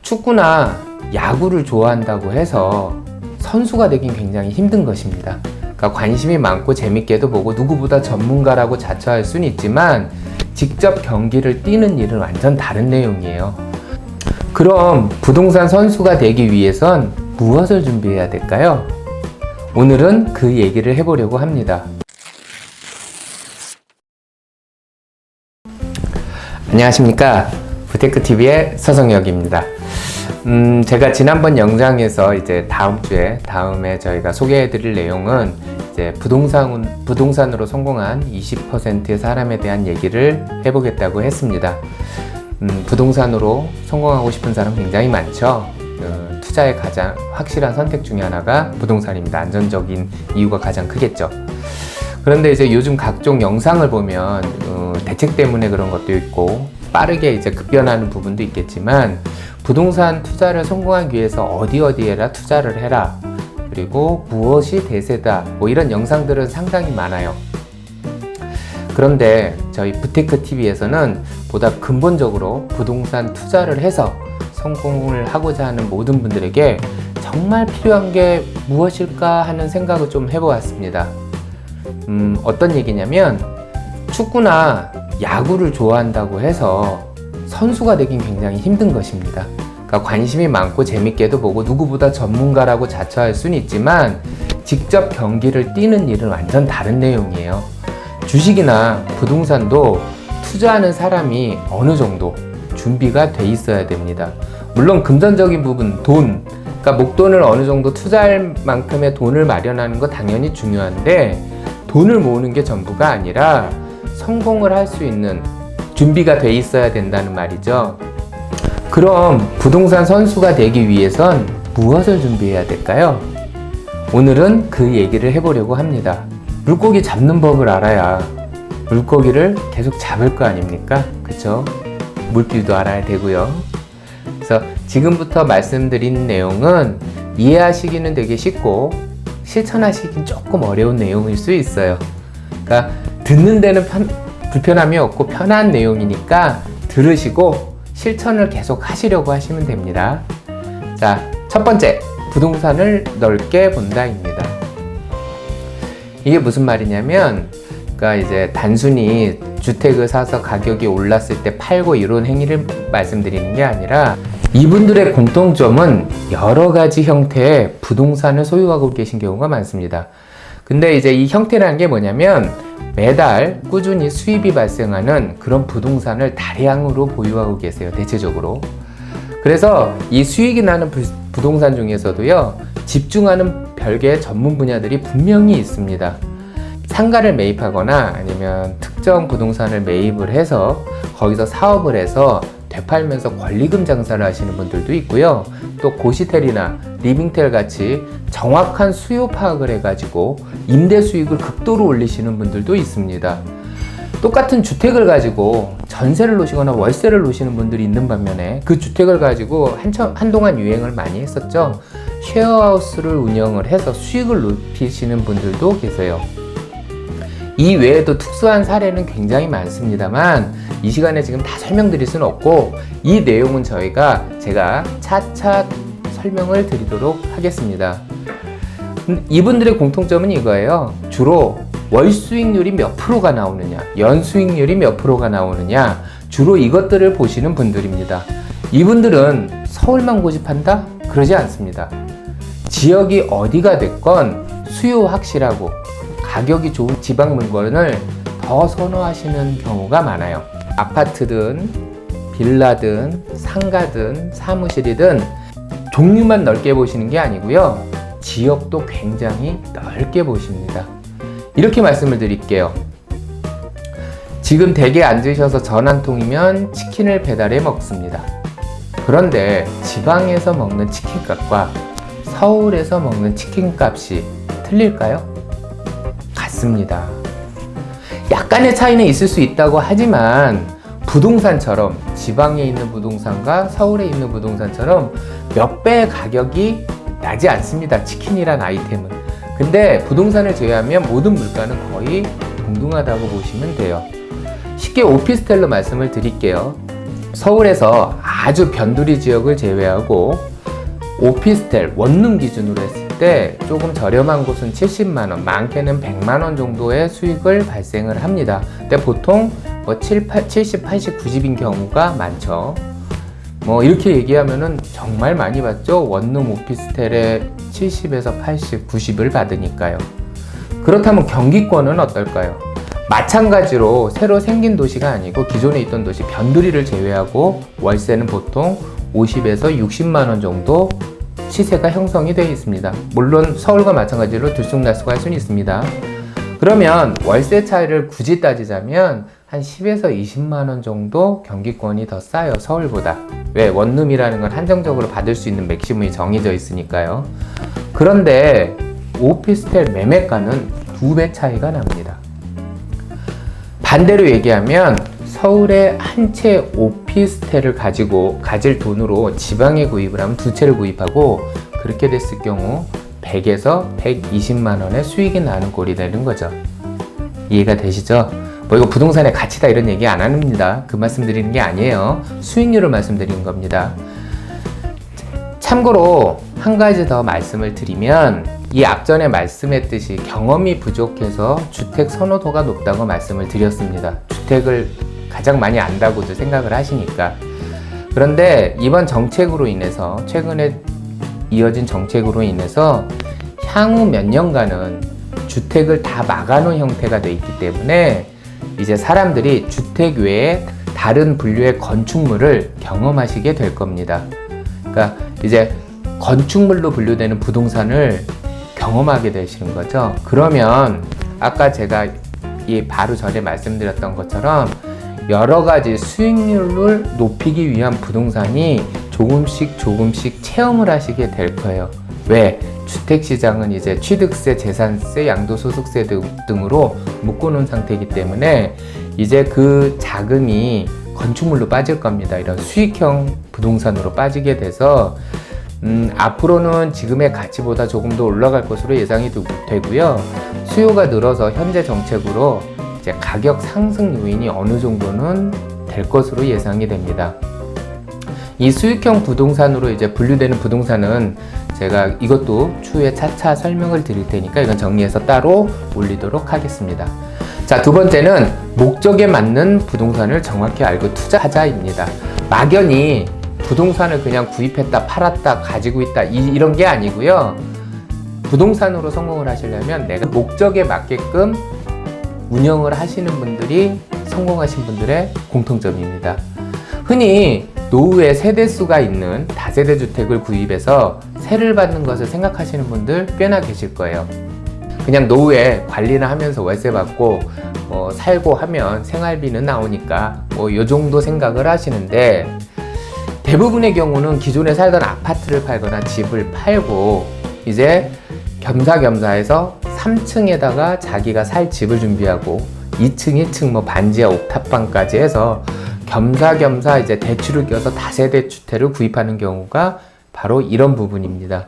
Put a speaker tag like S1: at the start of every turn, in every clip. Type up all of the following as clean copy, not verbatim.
S1: 축구나 야구를 좋아한다고 해서 선수가 되긴 굉장히 힘든 것입니다. 그러니까 관심이 많고 재밌게도 보고 누구보다 전문가라고 자처할 수는 있지만 직접 경기를 뛰는 일은 완전 다른 내용이에요. 그럼 부동산 선수가 되기 위해선 무엇을 준비해야 될까요? 오늘은 그 얘기를 해보려고 합니다. 안녕하십니까, 부테크TV의 서성혁입니다. 제가 지난번 영상에서 이제 다음에 저희가 소개해드릴 내용은 이제 부동산으로 성공한 20%의 사람에 대한 얘기를 해보겠다고 했습니다. 부동산으로 성공하고 싶은 사람 굉장히 많죠. 투자의 가장 확실한 선택 중에 하나가 부동산입니다. 안전적인 이유가 가장 크겠죠. 그런데 이제 요즘 각종 영상을 보면 대책 때문에 그런 것도 있고 빠르게 이제 급변하는 부분도 있겠지만 부동산 투자를 성공하기 위해서 어디에라 투자를 해라, 그리고 무엇이 대세다, 뭐 이런 영상들은 상당히 많아요. 그런데 저희 부테크TV에서는 보다 근본적으로 부동산 투자를 해서 성공을 하고자 하는 모든 분들에게 정말 필요한 게 무엇일까 하는 생각을 좀 해보았습니다. 어떤 얘기냐면, 축구나 야구를 좋아한다고 해서 선수가 되긴 굉장히 힘든 것입니다. 그러니까 관심이 많고 재밌게도 보고 누구보다 전문가라고 자처할 수는 있지만 직접 경기를 뛰는 일은 완전 다른 내용이에요. 주식이나 부동산도 투자하는 사람이 어느 정도 준비가 돼 있어야 됩니다. 물론 금전적인 부분, 그러니까 목돈을 어느 정도 투자할 만큼의 돈을 마련하는 거 당연히 중요한데, 돈을 모으는 게 전부가 아니라 성공을 할 수 있는 준비가 돼 있어야 된다는 말이죠. 그럼 부동산 선수가 되기 위해선 무엇을 준비해야 될까요? 오늘은 그 얘기를 해보려고 합니다. 물고기 잡는 법을 알아야 물고기를 계속 잡을 거 아닙니까? 그쵸? 물길도 알아야 되고요. 그래서 지금부터 말씀드린 내용은 이해하시기는 되게 쉽고 실천하시긴 조금 어려운 내용일 수 있어요. 그러니까 듣는 데는 불편함이 없고 편한 내용이니까 들으시고 실천을 계속 하시려고 하시면 됩니다. 자, 첫 번째, 부동산을 넓게 본다입니다. 이게 무슨 말이냐면, 그러니까 이제 단순히 주택을 사서 가격이 올랐을 때 팔고 이런 행위를 말씀드리는 게 아니라, 이분들의 공통점은 여러 가지 형태의 부동산을 소유하고 계신 경우가 많습니다. 근데 이제 이 형태라는 게 뭐냐면, 매달 꾸준히 수입이 발생하는 그런 부동산을 다량으로 보유하고 계세요, 대체적으로. 그래서 이 수익이 나는 부동산 중에서도요, 집중하는 별개의 전문 분야들이 분명히 있습니다. 상가를 매입하거나 아니면 특정 부동산을 매입을 해서 거기서 사업을 해서 되팔면서 권리금 장사를 하시는 분들도 있고요. 또 고시텔이나 리빙텔 같이 정확한 수요 파악을 해가지고 임대 수익을 극도로 올리시는 분들도 있습니다. 똑같은 주택을 가지고 전세를 놓으시거나 월세를 놓으시는 분들이 있는 반면에, 그 주택을 가지고 한동안 유행을 많이 했었죠. 쉐어하우스를 운영을 해서 수익을 높이시는 분들도 계세요. 이 외에도 특수한 사례는 굉장히 많습니다만 이 시간에 지금 다 설명드릴 수는 없고, 이 내용은 제가 차차 설명을 드리도록 하겠습니다. 이분들의 공통점은 이거예요. 주로 월 수익률이 몇 프로가 나오느냐, 연 수익률이 몇 프로가 나오느냐, 주로 이것들을 보시는 분들입니다. 이분들은 서울만 고집한다? 그러지 않습니다. 지역이 어디가 됐건 수요 확실하고 가격이 좋은 지방 물건을 더 선호하시는 경우가 많아요. 아파트든 빌라든 상가든 사무실이든 종류만 넓게 보시는 게 아니고요, 지역도 굉장히 넓게 보십니다. 이렇게 말씀을 드릴게요. 지금 댁에 앉으셔서 전 한 통이면 치킨을 배달해 먹습니다. 그런데 지방에서 먹는 치킨값과 서울에서 먹는 치킨값이 틀릴까요? 같습니다. 약간의 차이는 있을 수 있다고 하지만 부동산처럼 지방에 있는 부동산과 서울에 있는 부동산처럼 몇 배의 가격이 나지 않습니다, 치킨이란 아이템은. 근데 부동산을 제외하면 모든 물가는 거의 동등하다고 보시면 돼요. 쉽게 오피스텔로 말씀을 드릴게요. 서울에서 아주 변두리 지역을 제외하고 오피스텔 원룸 기준으로 했을 때 조금 저렴한 곳은 70만원, 많게는 100만원 정도의 수익을 발생을 합니다. 근데 보통 뭐 70, 80, 90인 경우가 많죠. 뭐 이렇게 얘기하면은 정말 많이 받죠. 원룸 오피스텔에 70에서 80, 90을 받으니까요. 그렇다면 경기권은 어떨까요? 마찬가지로 새로 생긴 도시가 아니고 기존에 있던 도시 변두리를 제외하고 월세는 보통 50에서 60만원 정도 시세가 형성이 되어 있습니다. 물론 서울과 마찬가지로 들쑥날쑥 할 수는 있습니다. 그러면 월세 차이를 굳이 따지자면 한 10에서 20만원 정도 경기권이 더 싸요, 서울보다. 왜? 원룸이라는 건 한정적으로 받을 수 있는 맥시멈이 정해져 있으니까요. 그런데 오피스텔 매매가는 2배 차이가 납니다. 반대로 얘기하면 서울에 한 채 오피스텔을 가질 돈으로 지방에 구입을 하면 2채를 구입하고 그렇게 됐을 경우 100에서 120만 원의 수익이 나는 꼴이 되는 거죠. 이해가 되시죠? 뭐 이거 부동산의 가치다 이런 얘기 안 합니다. 그 말씀 드리는 게 아니에요. 수익률을 말씀드리는 겁니다. 참고로 한 가지 더 말씀을 드리면 이 앞전에 말씀했듯이 경험이 부족해서 주택 선호도가 높다고 말씀을 드렸습니다. 주택을 가장 많이 안다고도 생각을 하시니까. 그런데 이번 정책으로 인해서 최근에 이어진 정책으로 인해서 향후 몇 년간은 주택을 다 막아놓은 형태가 돼 있기 때문에 이제 사람들이 주택 외에 다른 분류의 건축물을 경험하시게 될 겁니다. 그러니까 이제 건축물로 분류되는 부동산을 경험하게 되시는 거죠. 그러면 아까 제가 바로 전에 말씀드렸던 것처럼 여러 가지 수익률을 높이기 위한 부동산이 조금씩 체험을 하시게 될 거예요. 왜? 주택시장은 이제 취득세, 재산세, 양도소득세 등으로 묶어놓은 상태이기 때문에 이제 그 자금이 건축물로 빠질 겁니다. 이런 수익형 부동산으로 빠지게 돼서 앞으로는 지금의 가치보다 조금 더 올라갈 것으로 예상이 되고요. 수요가 늘어서 현재 정책으로 이제 가격 상승 요인이 어느 정도는 될 것으로 예상이 됩니다. 이 수익형 부동산으로 이제 분류되는 부동산은 제가 이것도 추후에 차차 설명을 드릴 테니까 이건 정리해서 따로 올리도록 하겠습니다. 자, 두 번째는 목적에 맞는 부동산을 정확히 알고 투자하자입니다. 막연히 부동산을 그냥 구입했다, 팔았다, 가지고 있다 이런 게 아니고요. 부동산으로 성공을 하시려면 내가 목적에 맞게끔 운영을 하시는 분들이 성공하신 분들의 공통점입니다. 흔히 노후에 세대수가 있는 다세대 주택을 구입해서 세를 받는 것을 생각하시는 분들 꽤나 계실 거예요. 그냥 노후에 관리를 하면서 월세 받고 살고 하면 생활비는 나오니까 요 정도 생각을 하시는데, 대부분의 경우는 기존에 살던 아파트를 팔거나 집을 팔고 이제 겸사겸사해서 3층에다가 자기가 살 집을 준비하고 2층 뭐 반지하 옥탑방까지 해서 겸사겸사 이제 대출을 껴서 다세대 주택을 구입하는 경우가 바로 이런 부분입니다.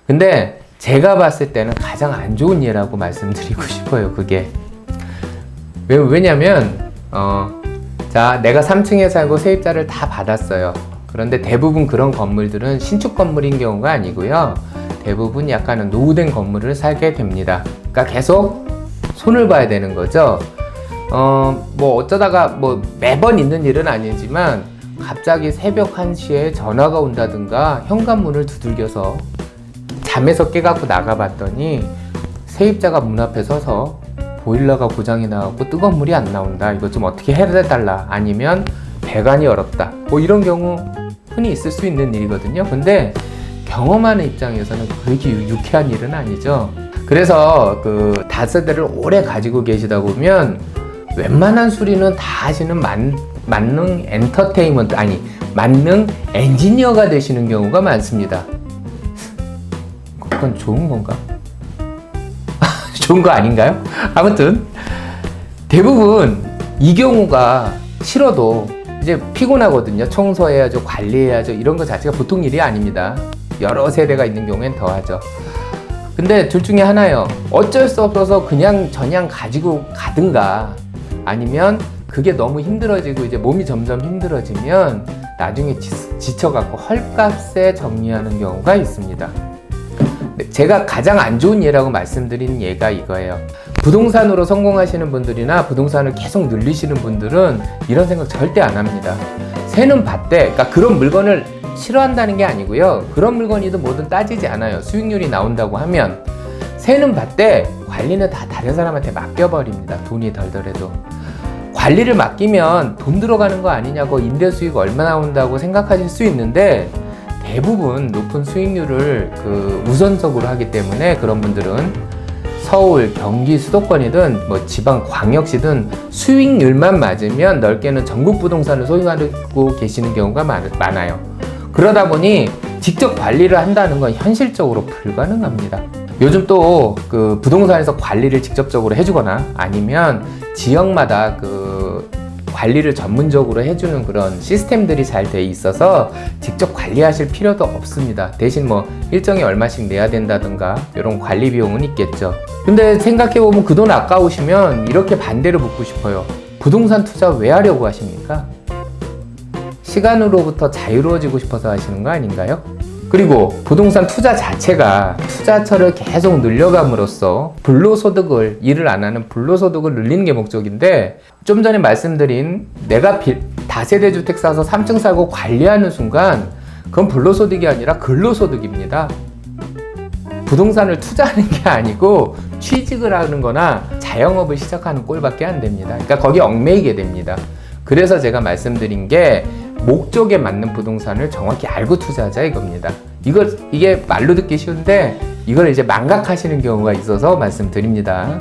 S1: 근데 제가 봤을 때는 가장 안 좋은 예라고 말씀드리고 싶어요. 그게 왜냐면 자, 내가 3층에 살고 세입자를 다 받았어요. 그런데 대부분 그런 건물들은 신축 건물인 경우가 아니고요. 대부분 약간은 노후된 건물을 살게 됩니다. 그러니까 계속 손을 봐야 되는 거죠. 뭐 어쩌다가 뭐 매번 있는 일은 아니지만 갑자기 새벽 1시에 전화가 온다든가 현관문을 두들겨서 잠에서 깨갖고 나가봤더니 세입자가 문 앞에 서서 보일러가 고장이 나갖고 뜨거운 물이 안 나온다, 이거 좀 어떻게 해달라, 아니면 배관이 얼었다, 뭐 이런 경우 흔히 있을 수 있는 일이거든요. 근데 경험하는 입장에서는 그렇게 유쾌한 일은 아니죠. 그래서 그 다세대를 오래 가지고 계시다 보면 웬만한 수리는 다 하시는 만능 엔터테인먼트, 아니 만능 엔지니어가 되시는 경우가 많습니다. 그건 좋은 건가? 좋은 거 아닌가요? 아무튼 대부분 이 경우가 싫어도 이제 피곤하거든요. 청소해야죠, 관리해야죠, 이런 거 자체가 보통 일이 아닙니다. 여러 세대가 있는 경우엔 더 하죠. 근데 둘 중에 하나요. 어쩔 수 없어서 그냥 가지고 가든가, 아니면 그게 너무 힘들어지고 이제 몸이 점점 힘들어지면 나중에 지쳐갖고 헐값에 정리하는 경우가 있습니다. 제가 가장 안 좋은 예라고 말씀드린 예가 이거예요. 부동산으로 성공하시는 분들이나 부동산을 계속 늘리시는 분들은 이런 생각 절대 안 합니다. 새는 밭대, 그러니까 그런 물건을 싫어한다는 게 아니고요. 그런 물건이든 뭐든 따지지 않아요. 수익률이 나온다고 하면. 새는 밭대, 관리는 다 다른 사람한테 맡겨버립니다. 돈이 덜덜해도. 관리를 맡기면 돈 들어가는 거 아니냐고, 임대 수익 얼마 나온다고 생각하실 수 있는데 대부분 높은 수익률을 우선적으로 하기 때문에 그런 분들은 서울, 경기, 수도권이든 뭐 지방 광역시든 수익률만 맞으면 넓게는 전국 부동산을 소유하고 계시는 경우가 많아요. 그러다 보니 직접 관리를 한다는 건 현실적으로 불가능합니다. 요즘 또 부동산에서 관리를 직접적으로 해주거나 아니면 지역마다 관리를 전문적으로 해주는 그런 시스템들이 잘 돼 있어서 직접 관리하실 필요도 없습니다. 대신 뭐 일정에 얼마씩 내야 된다든가 이런 관리 비용은 있겠죠. 근데 생각해보면 그 돈 아까우시면 이렇게 반대로 묻고 싶어요. 부동산 투자 왜 하려고 하십니까? 시간으로부터 자유로워지고 싶어서 하시는 거 아닌가요? 그리고 부동산 투자 자체가 투자처를 계속 늘려감으로써 불로소득을, 일을 안 하는 불로소득을 늘리는 게 목적인데, 좀 전에 말씀드린 내가 다세대 주택 사서 3층 살고 관리하는 순간 그건 불로소득이 아니라 근로소득입니다. 부동산을 투자하는 게 아니고 취직을 하는 거나 자영업을 시작하는 꼴밖에 안 됩니다. 그러니까 거기에 얽매이게 됩니다. 그래서 제가 말씀드린 게 목적에 맞는 부동산을 정확히 알고 투자하자 이겁니다. 이게 말로 듣기 쉬운데 이걸 이제 망각하시는 경우가 있어서 말씀드립니다.